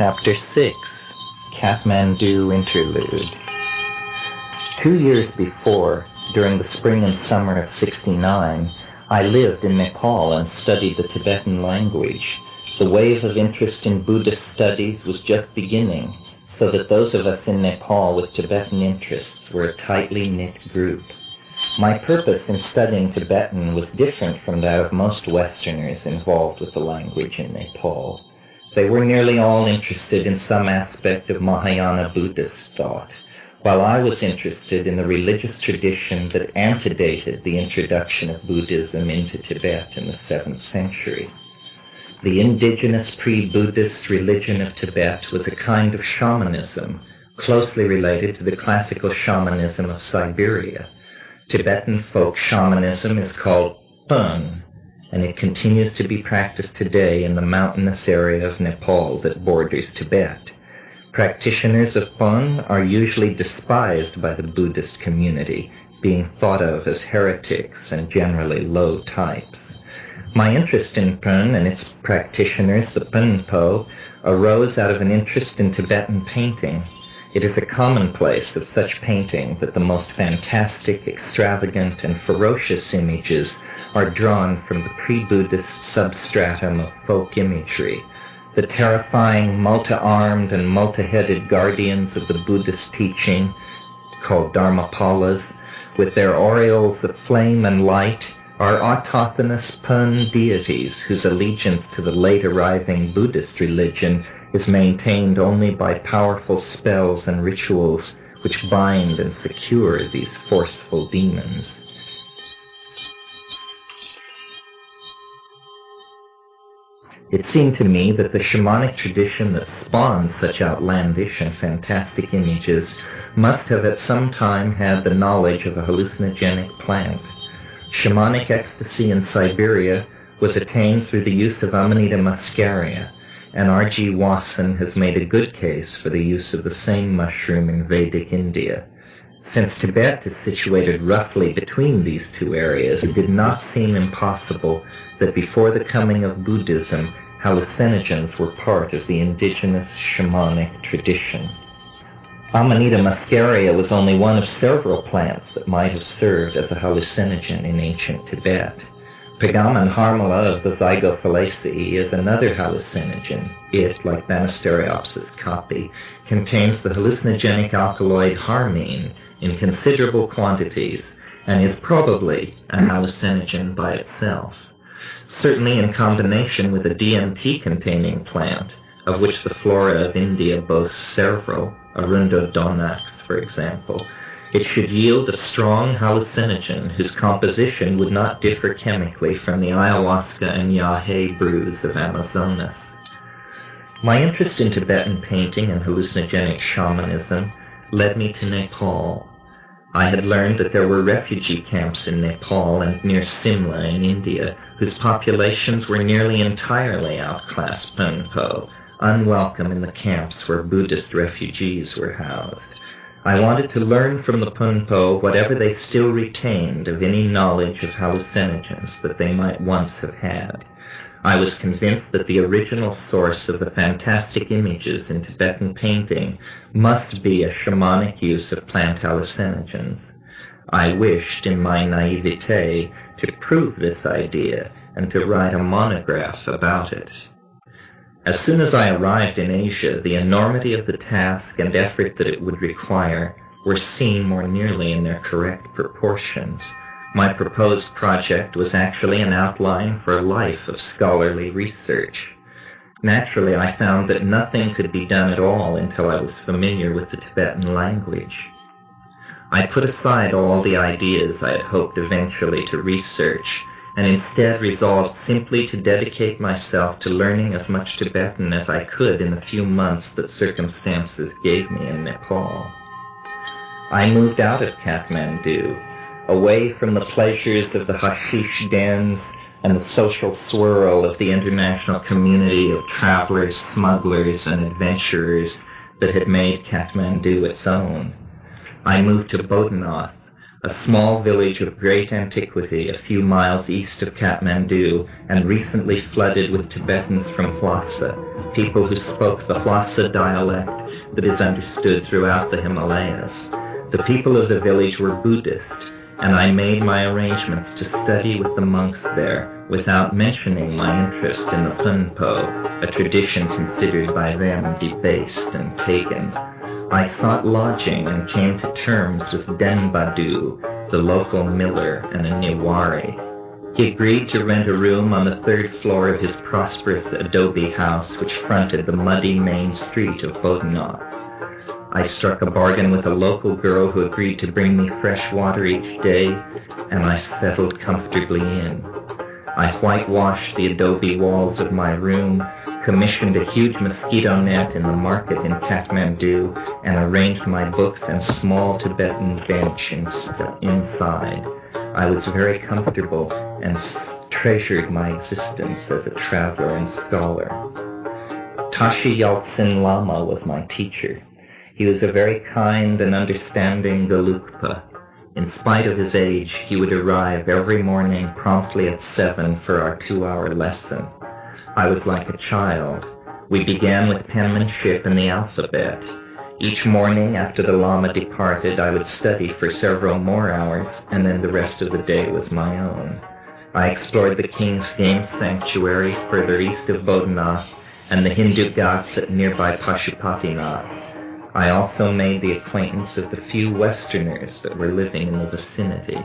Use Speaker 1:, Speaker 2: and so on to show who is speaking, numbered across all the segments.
Speaker 1: Chapter 6, Kathmandu Interlude. 2 years before, during the spring and summer of '69, I lived in Nepal and studied the Tibetan language. The wave of interest in Buddhist studies was just beginning, so that those of us in Nepal with Tibetan interests were a tightly knit group. My purpose in studying Tibetan was different from that of most Westerners involved with the language in Nepal. They were nearly all interested in some aspect of Mahayana Buddhist thought, while I was interested in the religious tradition that antedated the introduction of Buddhism into Tibet in the 7th century. The indigenous pre-Buddhist religion of Tibet was a kind of shamanism, closely related to the classical shamanism of Siberia. Tibetan folk shamanism is called Pön, and it continues to be practiced today in the mountainous area of Nepal that borders Tibet. Practitioners of Pön are usually despised by the Buddhist community, being thought of as heretics and generally low types. My interest in Pön and its practitioners, the Pönpo, arose out of an interest in Tibetan painting. It is a commonplace of such painting that the most fantastic, extravagant, and ferocious images are drawn from the pre-Buddhist substratum of folk imagery. The terrifying, multi-armed and multi-headed guardians of the Buddhist teaching, called Dharmapalas, with their aureoles of flame and light, are autochthonous Pön deities whose allegiance to the late-arriving Buddhist religion is maintained only by powerful spells and rituals which bind and secure these forceful demons. It seemed to me that the shamanic tradition that spawns such outlandish and fantastic images must have at some time had the knowledge of a hallucinogenic plant. Shamanic ecstasy in Siberia was attained through the use of Amanita muscaria, and R.G. Wasson has made a good case for the use of the same mushroom in Vedic India. Since Tibet is situated roughly between these two areas, it did not seem impossible that before the coming of Buddhism, hallucinogens were part of the indigenous shamanic tradition. Amanita muscaria was only one of several plants that might have served as a hallucinogen in ancient Tibet. Pegamen harmala of the Zygophyllaceae is another hallucinogen. It, like Banisteriopsis caapi, contains the hallucinogenic alkaloid harmine in considerable quantities and is probably a hallucinogen by itself. Certainly in combination with a DMT-containing plant, of which the flora of India boasts several, Arundodonax, for example, it should yield a strong hallucinogen whose composition would not differ chemically from the ayahuasca and yahe brews of Amazonas. My interest in Tibetan painting and hallucinogenic shamanism led me to Nepal. I had learned that there were refugee camps in Nepal and near Simla in India, whose populations were nearly entirely outclassed Pönpo, unwelcome in the camps where Buddhist refugees were housed. I wanted to learn from the Pönpo whatever they still retained of any knowledge of hallucinogens that they might once have had. I was convinced that the original source of the fantastic images in Tibetan painting must be a shamanic use of plant hallucinogens. I wished, in my naivete, to prove this idea and to write a monograph about it. As soon as I arrived in Asia, the enormity of the task and effort that it would require were seen more nearly in their correct proportions. My proposed project was actually an outline for a life of scholarly research. Naturally, I found that nothing could be done at all until I was familiar with the Tibetan language. I put aside all the ideas I had hoped eventually to research, and instead resolved simply to dedicate myself to learning as much Tibetan as I could in the few months that circumstances gave me in Nepal. I moved out of Kathmandu, away from the pleasures of the hashish dens and the social swirl of the international community of travelers, smugglers, and adventurers that had made Kathmandu its own. I moved to Bodhanath, a small village of great antiquity a few miles east of Kathmandu and recently flooded with Tibetans from Lhasa, people who spoke the Lhasa dialect that is understood throughout the Himalayas. The people of the village were Buddhist, and I made my arrangements to study with the monks there without mentioning my interest in the Punpo, a tradition considered by them debased and pagan. I sought lodging and came to terms with Denbadu, the local miller and a Niwari. He agreed to rent a room on the third floor of his prosperous adobe house which fronted the muddy main street of Bodhanath. I struck a bargain with a local girl who agreed to bring me fresh water each day, and I settled comfortably in. I whitewashed the adobe walls of my room, commissioned a huge mosquito net in the market in Kathmandu, and arranged my books and small Tibetan bench inside. I was very comfortable and treasured my existence as a traveler and scholar. Tashi Yaltsin Lama was my teacher. He was a very kind and understanding Gelugpa. In spite of his age, he would arrive every morning promptly at 7 for our 2-hour lesson. I was like a child. We began with penmanship and the alphabet. Each morning after the Lama departed, I would study for several more hours, and then the rest of the day was my own. I explored the King's Game Sanctuary further east of Bodhanath and the Hindu Ghats at nearby Pashupatinath. I also made the acquaintance of the few Westerners that were living in the vicinity.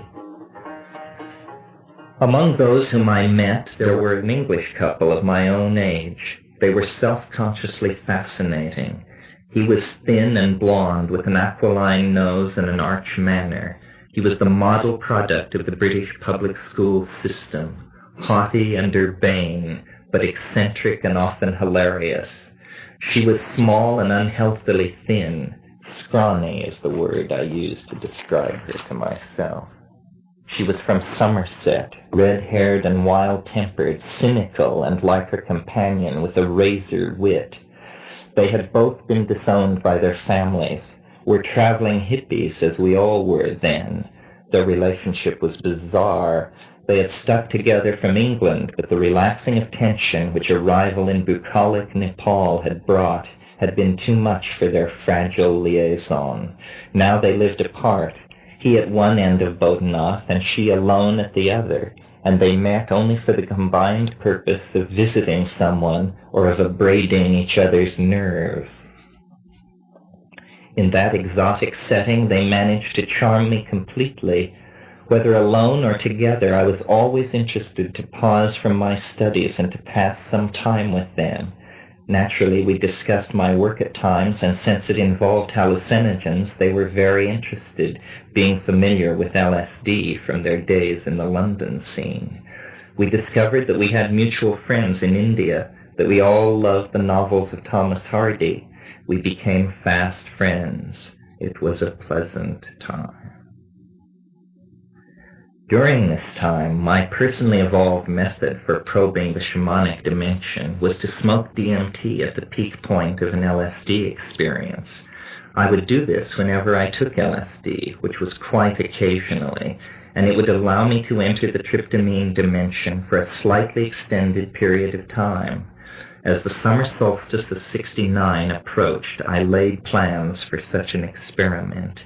Speaker 1: Among those whom I met, there were an English couple of my own age. They were self-consciously fascinating. He was thin and blond, with an aquiline nose and an arch manner. He was the model product of the British public school system, haughty and urbane, but eccentric and often hilarious. She was small and unhealthily thin. Scrawny is the word I use to describe her to myself. She was from Somerset, red-haired and wild-tempered, cynical and like her companion with a razor wit. They had both been disowned by their families, were traveling hippies as we all were then. Their relationship was bizarre. They had stuck together from England, but the relaxing of tension which arrival in bucolic Nepal had brought had been too much for their fragile liaison. Now they lived apart, he at one end of Bodhanath and she alone at the other, and they met only for the combined purpose of visiting someone or of abrading each other's nerves. In that exotic setting they managed to charm me completely. Whether alone or together, I was always interested to pause from my studies and to pass some time with them. Naturally, we discussed my work at times, and since it involved hallucinogens, they were very interested, being familiar with LSD from their days in the London scene. We discovered that we had mutual friends in India, that we all loved the novels of Thomas Hardy. We became fast friends. It was a pleasant time. During this time, my personally evolved method for probing the shamanic dimension was to smoke DMT at the peak point of an LSD experience. I would do this whenever I took LSD, which was quite occasionally, and it would allow me to enter the tryptamine dimension for a slightly extended period of time. As the summer solstice of '69 approached, I laid plans for such an experiment.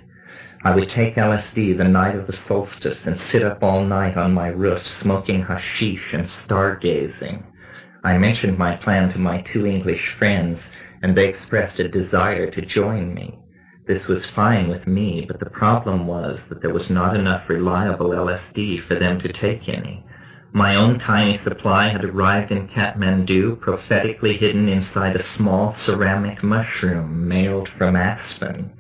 Speaker 1: I would take LSD the night of the solstice and sit up all night on my roof smoking hashish and stargazing. I mentioned my plan to my 2 English friends, and they expressed a desire to join me. This was fine with me, but the problem was that there was not enough reliable LSD for them to take any. My own tiny supply had arrived in Kathmandu, prophetically hidden inside a small ceramic mushroom mailed from Aspen.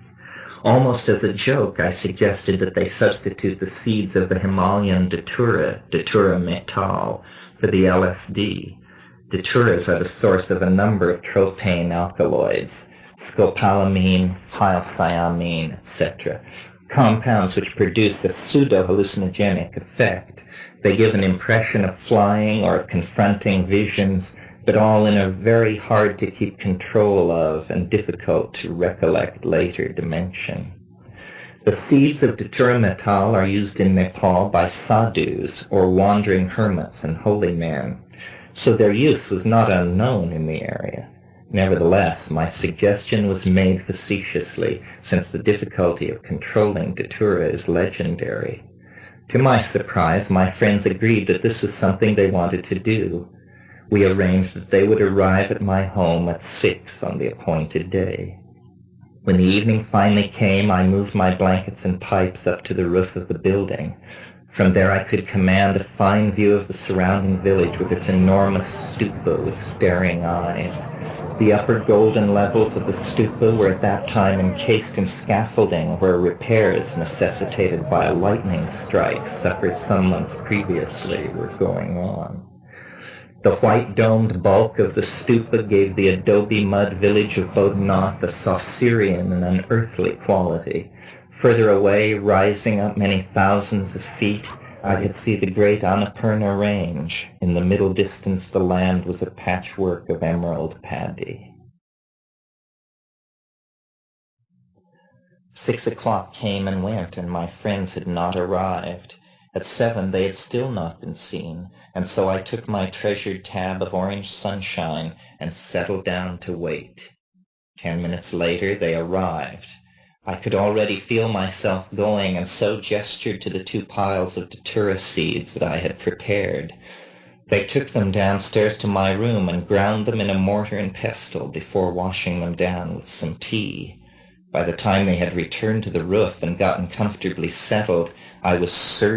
Speaker 1: Almost as a joke, I suggested that they substitute the seeds of the Himalayan Datura metal, for the LSD. Daturas are the source of a number of tropane alkaloids, scopolamine, phenethylamine, etc., compounds which produce a pseudo-hallucinogenic effect. They give an impression of flying or of confronting visions, but all in a very hard to keep control of and difficult to recollect later dimension. The seeds of Datura metal are used in Nepal by sadhus, or wandering hermits and holy men, so their use was not unknown in the area. Nevertheless, my suggestion was made facetiously, since the difficulty of controlling datura is legendary. To my surprise, my friends agreed that this was something they wanted to do. We arranged that they would arrive at my home at 6 on the appointed day. When the evening finally came, I moved my blankets and pipes up to the roof of the building. From there I could command a fine view of the surrounding village with its enormous stupa with staring eyes. The upper golden levels of the stupa were at that time encased in scaffolding where repairs necessitated by a lightning strike suffered some months previously were going on. The white-domed bulk of the stupa gave the adobe mud village of Bodhanath a Saussurian and unearthly quality. Further away, rising up many thousands of feet, I could see the great Annapurna Range. In the middle distance the land was a patchwork of emerald paddy. 6 o'clock came and went, and my friends had not arrived. At 7 they had still not been seen, and so I took my treasured tab of orange sunshine and settled down to wait. 10 minutes later they arrived. I could already feel myself going, and so gestured to the 2 piles of datura seeds that I had prepared. They took them downstairs to my room and ground them in a mortar and pestle before washing them down with some tea. By the time they had returned to the roof and gotten comfortably settled, I was certain